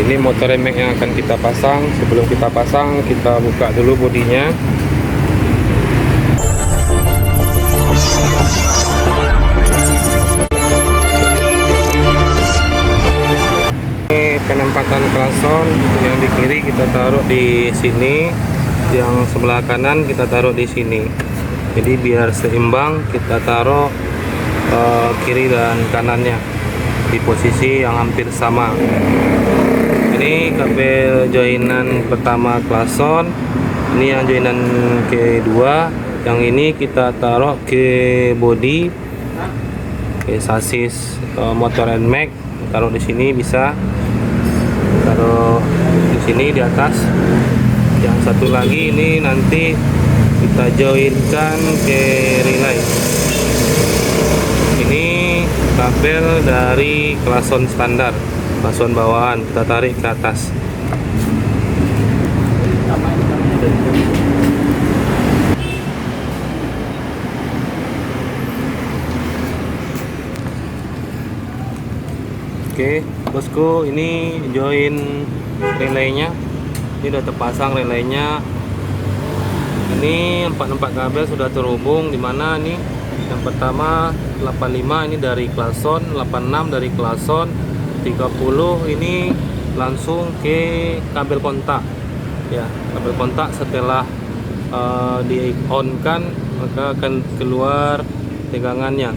Ini motor remek yang akan kita pasang. Sebelum kita pasang, kita buka dulu bodinya. Ini penempatan klakson yang di kiri kita taruh di sini, yang sebelah kanan kita taruh di sini. Jadi biar seimbang, kita taruh kiri dan kanannya di posisi yang hampir sama. Ini kabel joinan pertama klakson, ini yang joinan kedua, yang ini kita taruh ke body, ke sasis motor NMAX. Taruh di sini, bisa taruh di sini di atas. Yang satu lagi ini nanti kita joinkan ke relay. Ini kabel dari klakson standar, klakson bawahan, kita tarik ke atas. Oke, bosku, ini join relaynya. Ini udah terpasang relaynya. Ini 4 kabel sudah terhubung. Dimana nih? Yang pertama 85 ini dari klakson, 86 dari klakson, 30 ini langsung ke kabel kontak. Ya, kabel kontak setelah di on kan, maka akan keluar tegangannya.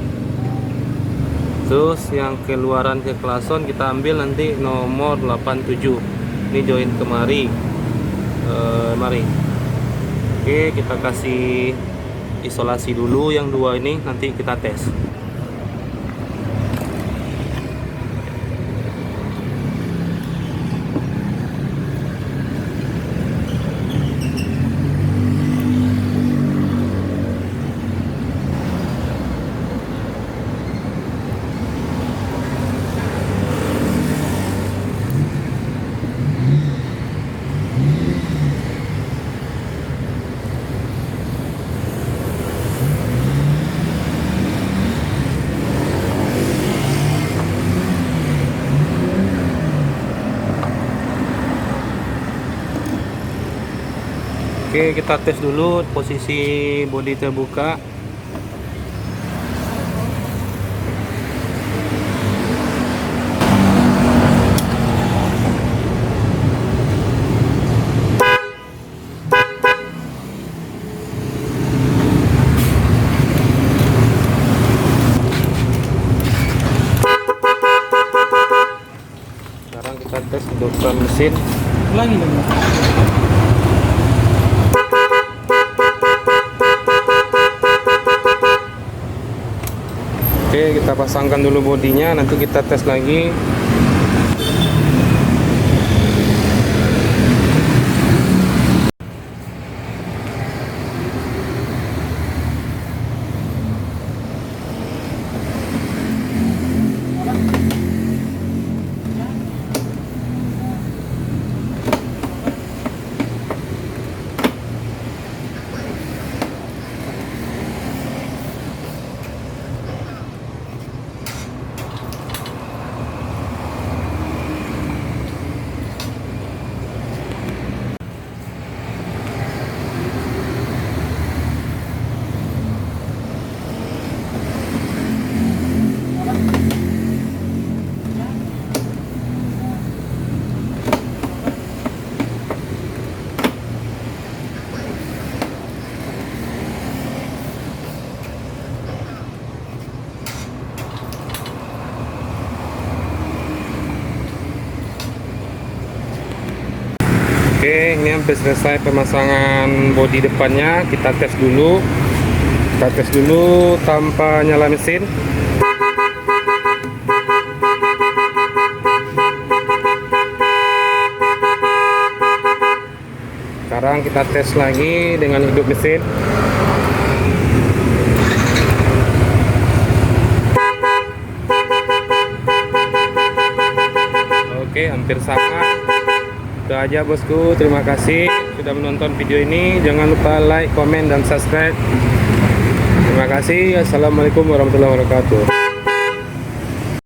Terus yang keluaran ke klakson kita ambil nanti nomor 87. Ini join kemari. Mari. Oke, kita kasih isolasi dulu yang dua ini, nanti kita tes. Oke, kita tes dulu posisi bodi terbuka. Sekarang kita tes untuk mesin. Lagi dong. Oke, kita pasangkan dulu bodinya, nanti kita tes lagi. Oke, ini hampir selesai pemasangan bodi depannya. Kita tes dulu. Kita tes dulu tanpa nyala mesin. Sekarang kita tes lagi dengan hidup mesin. Oke, hampir sama. Itu aja bosku, terima kasih sudah menonton video ini. Jangan lupa like, komen, dan subscribe. Terima kasih. Assalamualaikum warahmatullahi wabarakatuh.